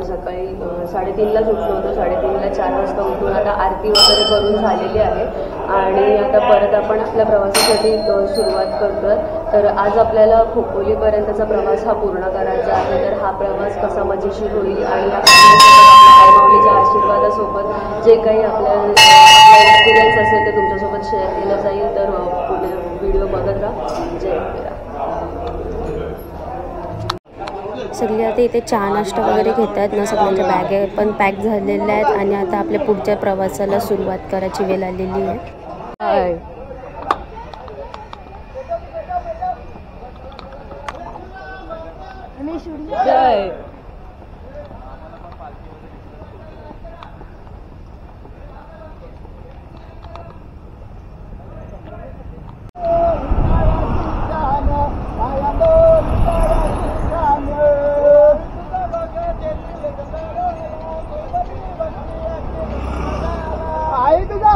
सकाळी 3:30ला उठलो होतो. 3:30ला 4 वाजता उठून आता आरती वगैरे करून झालेली आहे आणि आता परत आपण आपल्या प्रवासासाठी सुरुवात करतोय. तर आज आपल्याला खोपोलीपर्यंतचा प्रवास हा पूर्ण करायचा आहे. तर हा प्रवास कसा मजेशीर होईल आणि आपल्या आईमाऊलीच्या आशीर्वादासोबत जे काही आपल्या एक्सपिरियन्स असेल ते तुमच्यासोबत शेअर केलं जाईल. तर पुढे व्हिडिओ बघत राहा. जय हिंद. सगळे आता इथे चहा नाश्ता वगैरे घेत आहेत ना. सगळ्यांच्या बॅगे पण पॅक झालेल्या आहेत आणि आता आपल्या पुढच्या प्रवासाला सुरुवात करायची वेळ आलेली आहे.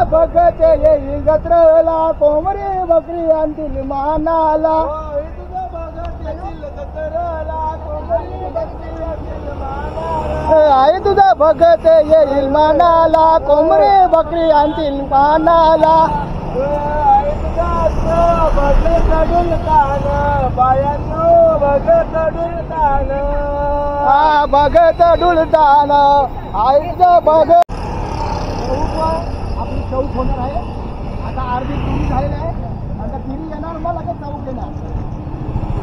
भगत येईल जत्रेला कोंबडी बकरी आणतील मानाला. आई तुझा भगत येईल मानाला कोंबडी बकरी आणतील मानाला. भगत डुलतान बायांनो भगत डुलतान. हा भगत डुलतान आईचं भगत. आपली चौक होणार आहे. आता अर्धी तुरी झालेली आहे. आता तुरी येणार मग लगेच चौक येणार.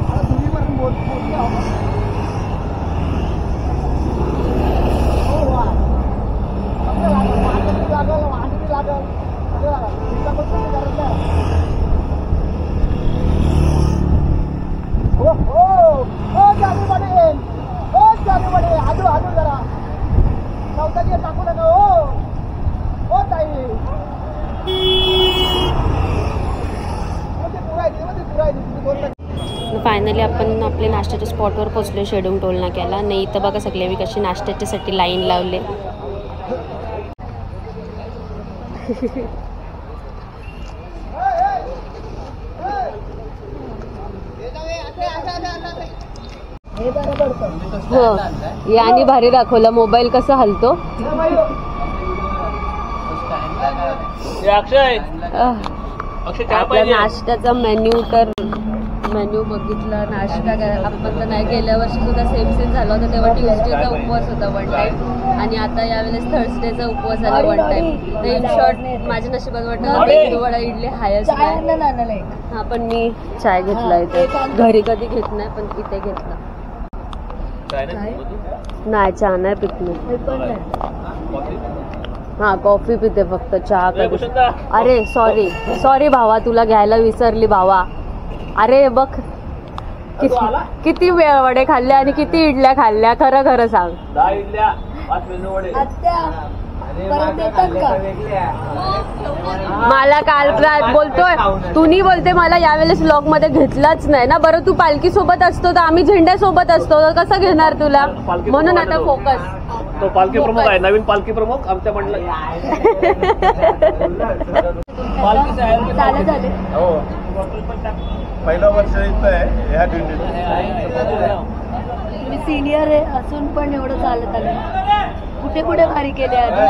आता तुरीवर मोठी लागल वांगी लागल हो हो चालू पडेल. हो चालू पडेल. आजू आजू जरा चौथ्या टाकू नका. हो ताई फायनली आपण आपल्या नाश्त्याच्या स्पॉटवर पोहोचलो. शेडूम टोल नाक्याला. नाही तर बघा सगळे मी कशी नाश्त्याच्यासाठी लाईन लावले. हो याने भारी दाखवला मोबाईल कसा हलतो. आपल्या नाश्त्याचा मेन्यू बघितला. नाश्ता आपण तर नाही गेल्या वर्षी सुद्धा सेम झाला होता. तेव्हा ट्यूजडेचा उपवास होता 1 टाइम आणि आता यावेळेस थर्सडेचा उपवास झाला 1 टाइम. तर इन शॉर्ट माझ्या नशिबात वाटतं वडा इडली हायस्ट नाही. हा पण मी चाय घेतला इथे. घरी कधी घेत नाही पण इथे घेतला. नाही चहा नाही पित मी. हा कॉफी पिते फक्त. चहा कधी. अरे सॉरी भावा तुला घ्यायला विसरली भावा. अरे बघ किती वेळ वडे खाल्ले आणि किती इडल्या खाल्ल्या. खरं खरं सांग. मला काल बोलतोय तुम्ही बोलते मला यावेळेस व्लॉग मध्ये घेतलाच नाही ना. बरं तू पालखी सोबत असतो तर आम्ही झेंड्या सोबत असतो तर कसं घेणार तुला. म्हणून आता फोकस. तो पालखी प्रमुख आहे, नवीन पालखी प्रमुख आमच्या मंडळात. चालत झाले. हो, पहिलं वर्ष इथं आहे ह्या दिंडीत. तुम्ही सिनियर आहे असून पण एवढं चालत आलं. कुठे कुठे वारी केली आधी?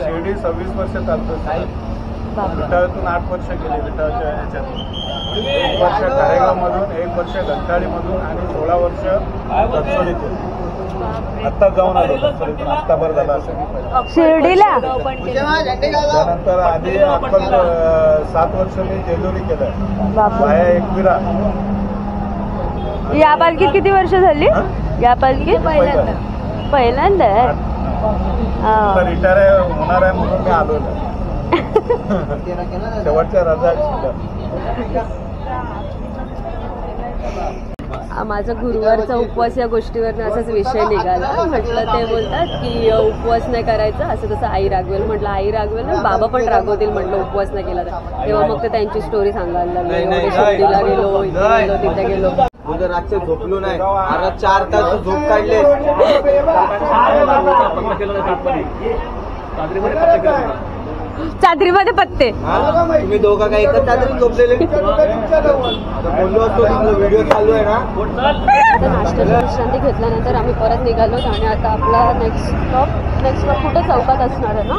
शिर्डी 26 वर्ष चालतो. विटाळतून 8 वर्ष केली. विटाळच्या ह्याच्यात 1 वर्ष कारेगावमधून, 1 वर्ष घनसाळीमधून आणि 16 वर्ष घनसोलीतून. आत्ता जाऊन आलो घनसोलीतून. आत्ता बरं झाला असं. शिर्डीला त्यानंतर आधी अक्कल 7 वर्ष मी जेजुरी केलं. बाया एकविरा. या पालखीत किती वर्ष झाली? या पालखीत पहिल्यांदा रिटायर होणार आहे म्हणून मी आलो ना. शेवटच्या रजा. माझा गुरुवारचा उपवास या गोष्टीवर असाच विषय निघाला. म्हटलं ते बोलतात की उपवास नाही करायचा, असं तसं आई रागवेल. म्हटलं आई रागवेल ना, बाबा पण रागवतील म्हटलं उपवास नाही केला तर. तेव्हा मग ते त्यांची स्टोरी सांगायला लागली. शिर्डीला गेलो, इथे गेलो, तिथे गेलो. रातचे झोपलो नाही. आता 4 तास झोप काढले. चादरीमध्ये पत्ते. तुम्ही दोघं काय एकच चादरी झोपलेले? बोललो असतो व्हिडिओ चालू आहे ना. नाश्त्याची विश्रांती घेतल्यानंतर आम्ही परत निघालो आणि आता आपला नेक्स्ट स्टॉप कुठं चौकात असणार आहे ना.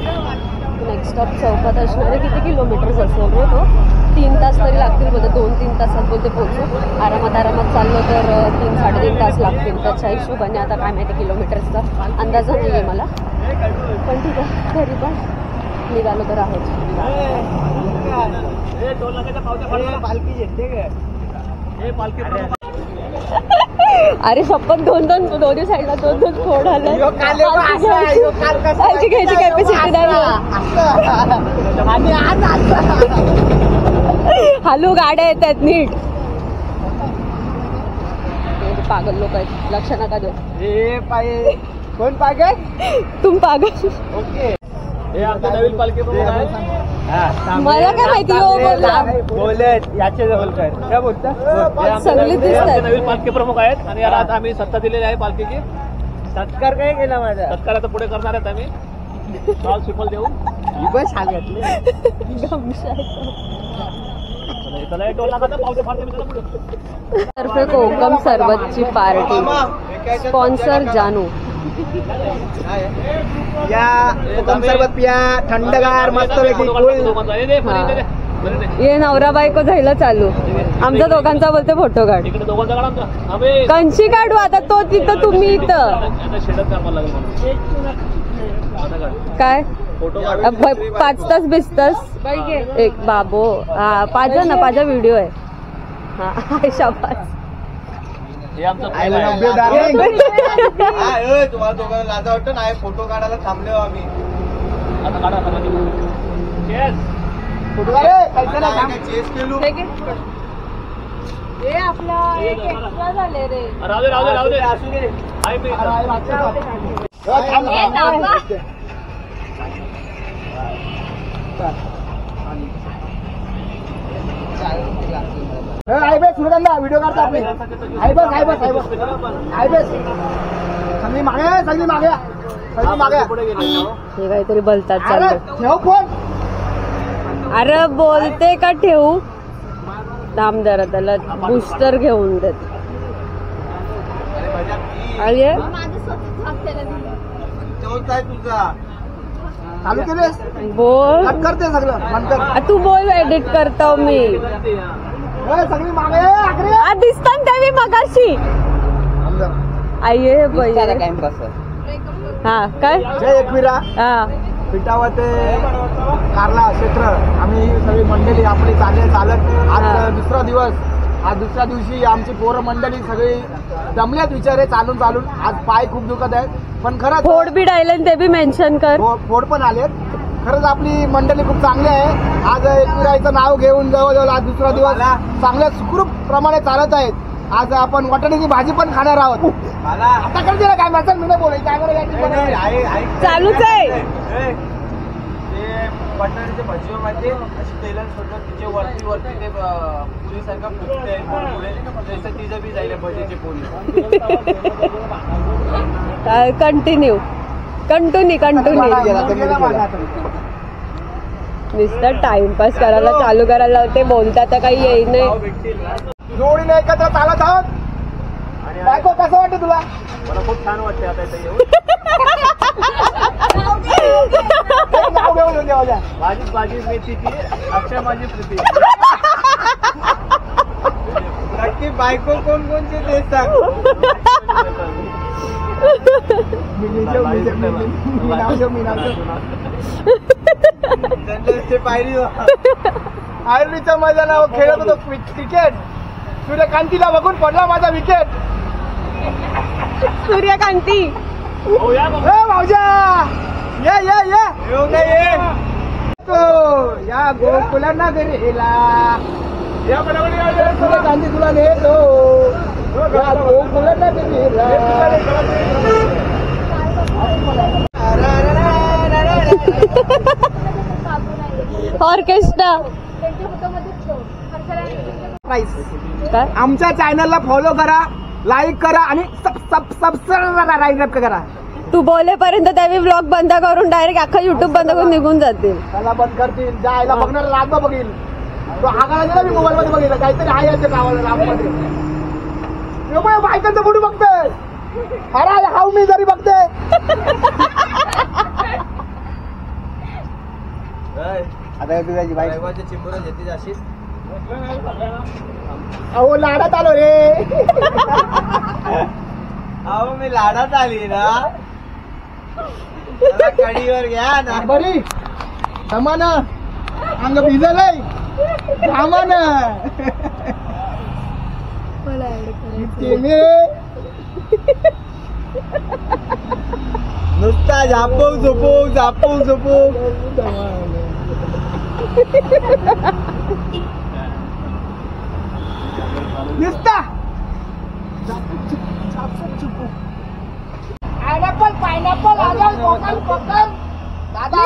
नेक्स्ट स्टॉप चौकात असणार आहे. किती किलोमीटर्स असेल रे तो? 3 तास तरी लागतील बोलते. 2-3 तासात बोलते पोहोचू. आरामात चाललो तर 3-3.5 तास लागतील. त्याच्या हिशोबाने आता काय माहिती किलोमीटर्सचा अंदाज नाही आहे मला. पण ठीक आहे, घरी पण निघालो तर आहोत. अरे शपथ दोन्ही साईडला 2-2 फोड आले. घ्यायची कॅपॅसिटी नाही. हॅलो, गाड्या येतात नीट. पागल लोक आहेत, लक्ष नका देऊ. कोण पागल? तुम पागल. ओके. हे आमचे नवीन पालखी प्रमुख आहे. मला काय माहिती हो बोलत याचे जवळ काय बोलतात. सगळे दिसतात. नवीन पालखी प्रमुख आहेत आणि याला आता आम्ही सत्ता दिलेली आहे पालखीची. सत्कार काय केला माझा? सत्कार आता पुढे करणार आहेत आम्ही. माल श्रीफल देऊ. बस सांगितले. तर्फे कोकम सरबतची पार्टी. स्पॉन्सर जानू. या कोकम सरबत पिया, थंडगार मस्त पैकी. ये नवरा बायको जायला चालू. आमच्या दोघांचा बोलते फोटो काढ. कंशी काढू आता? तो तिथं, तुम्ही इथं. काय 5 तास 20 तास एक बाबो. हा 5 जण ना. 5 व्हिडिओ आहे. हा शाबास. तुम्हाला दोघांना लाजा वाटतं ना. फोटो काढायला थांबलो आम्ही. चेस केलो. हे आपला एक एक्स्ट्रा झाले रे. राहू दे. सूर्यकांता व्हिडिओ काढता आपले. सगळी मागे. हे काहीतरी बोलतात चाललं. ठेव फोन. अरे बोलते का ठेवू? दामदार त्याला बूस्टर घेऊन देत. अरे तुझा चालू केलेस? बोल. करते सगळं नंतर. तू बोल. एडिट करतो मी. सगळी मागे. दिसतात त्या मी मगाशी. आये हा काय जय एकविरा. हा पिठावा ते कारला क्षेत्र आम्ही सगळी मंडळी आपली चालत आज दुसरा दिवस. आज दुसऱ्या दिवशी आमची पोरं मंडळी सगळी जमल्यात विचारे चालून. आज पाय खूप दुखत आहेत पण खरंच फोड बी डायलन ते बी मेन्शन कर. फोड पण आलेत. खरंच आपली मंडळी खूप चांगली आहे. आज एकविराचं नाव घेऊन जवळजवळ आज दुसरा दिवस चांगल्या सुखरूप प्रमाणे चालत आहेत. आज आपण वाटाण्याची भाजी पण खाणार आहोत. आता करते ना काय मॅसेज मी नाही बोलायचं. चालूच आहे. वाटाण्याची भाजी म्हणजे अशी तेलात सोडतात तिचे वरती ते पुरीसारखं फुटते. तिचं बी जाईल भजीची पोळी. कंटिन्यू नुसतं टाइमपास करायला चालू करायला होते, बोलता तर काही येई नाही. जोडीने एकत्र चालत आहोत. बायको कसं वाटतं तुला? मला खूप छान वाटते आता इथे येऊन. नाव घेऊन देऊ द्या. माझी मेथीची अक्षय माझी प्रीती. नक्की बायको कोणकोणचे ते सांग. आयुर्वेदचा मजा नाव खेळत होतो क्रिकेट. सूर्यकांतीला बघून पडला माझा विकेट. सूर्यकांती हो या मग. भाऊजा या गोकुला नगरीला या बरोबर सूर्यकांती तुला नेतो या गोकुला नगरीला. ऑर्केस्ट्रा. आमच्या चॅनलला फॉलो करा, लाईक करा आणि सबस्क्राईब करा. तू बोलेपर्यंत त्यावेळी ब्लॉग बंद करून डायरेक्ट अख्खा युट्यूब बंद करून निघून जातील. त्याला बंद करतील. जायला बघणार लाग बघील तो आगाला गेला. मी मोबाईल मध्ये बघितलं काहीतरी आहे याच्या गावाला राममध्ये. बायकांचा फोटो बघतोय. अरे हाऊ मी जरी बघते. आता तुझ्याची बायकोची चिंबुरा घेते जाशील. अहो लाडात आलो रे. अहो मी लाडात आली ना. कढीवर घ्या ना बरी समान अंग भिजलंय सामान. नुसता झापू झोपू नुसता पायनॅपल कोकम दादा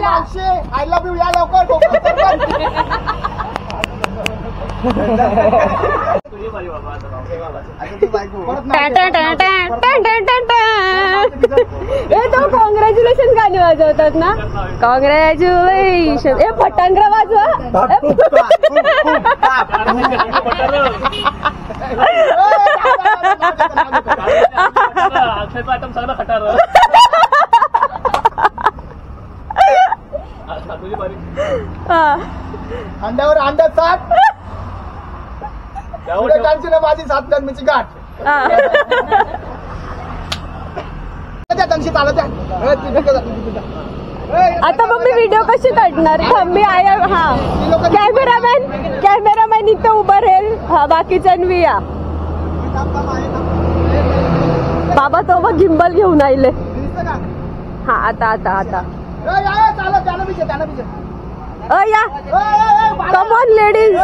मावशी आय लव्ह यू. या लवकर तो कॉंग्रॅच्युलेशन गाणी वाजवतात ना. कॉंग्रॅच्युलेशन. ए फटांगरा वाजवा. अक्षयचा आयटम सगळं खटार. तुझी बारी. अंड्यावर अंडा सात सूर्यकांची ना माझी 7 जन्मीची गाठ. त्यांची चालत आता मग मी व्हिडिओ कशी काढणार? मी हा कॅमेरामॅन इथं उभं राहील. हा बाकीच्यांनी या. बाबा तो मग गिंबल घेऊन आले. हा आता या कम ऑन लेडीज.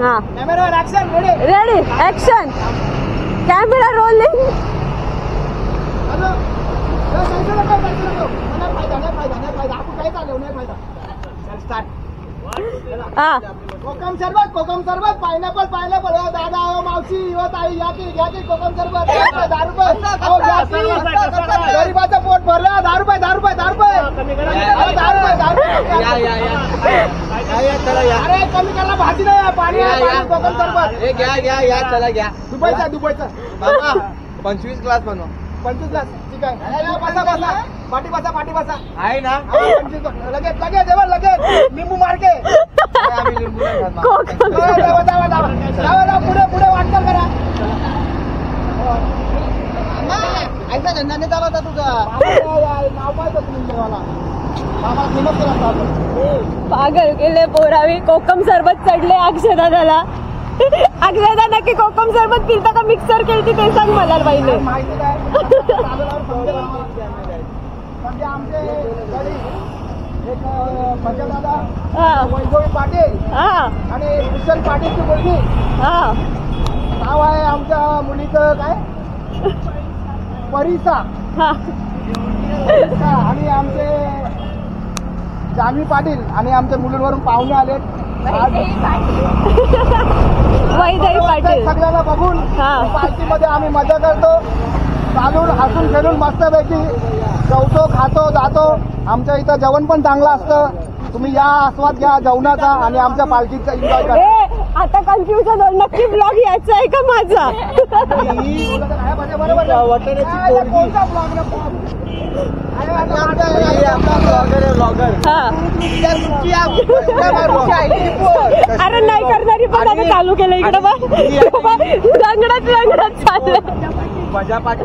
हा रेडी ऍक्शन. Camera rolling. कोकम सरबत पायनॅपल हो दादा हो मावशी हो ताई या की घ्या की कोकम सरबत 10 रुपये. गरीबाचं पोट भरलं. 10 रुपये अरे कमी करा. भाजी नाही पाणी कोकम सरबत घ्या चला घ्या. दुबईचा बाबा 25 ग्लास बनवा. 25 ग्लास ठीक आहे. पाठी बसा आहे ना. लगेच लिंबू मारके. पुढे वाटचाल करा. ऐसा धंदा नाही चालवता तुझा. नाव पाहिजे तुम्ही पागल केले पोरावी. कोकम सरबत चढले अक्षदादाला. अक्षदा नक्की कोकम सरबत पिलता का मिक्सर केली ते सांग मला पहिले. म्हणजे आमचे एक दादा वैभवी पाटील आणि विशाल पाटीलची मुलगी. नाव आहे आमच्या मुलीचं काय परिसा. आणि आमचे जान्हवी पाटील आणि आमच्या मुलींवरून पाहुणे आलेत. वैदेही पाटील सगळ्यांना बघून हा. पार्टीमध्ये आम्ही मजा करतो, चालून हसून खेळून मस्तपैकी जेवतो, खातो, जातो. आमच्या इथं जेवण पण चांगलं असतं. तुम्ही या, आस्वाद घ्या जेवणाचा आणि आमच्या पालखीचा एन्जॉय करा. आता कन्फ्युजन नक्की ब्लॉग यायचा आहे का माझा? अरे नाही करणारी पण आता चालू केलं इकडे बघ, रंगडत रंगडत चाललंय. मजा पाठी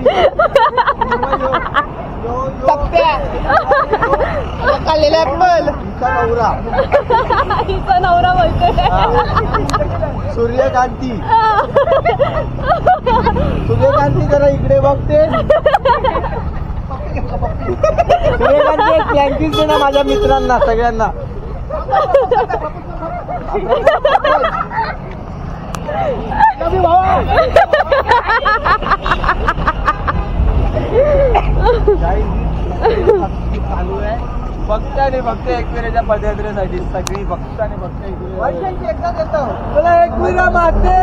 हिचा नवरा बोलतोय. सूर्यकांती सूर्यकांती जरा इकडे बघते. सूर्यकांती एक ब्लँकेट दे ना माझ्या मित्रांना सगळ्यांना. चालू आहे भक्ताने भक्त एकविराच्या पदयात्रेसाठी सगळी भक्ताने भक्त एकविरा माते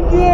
की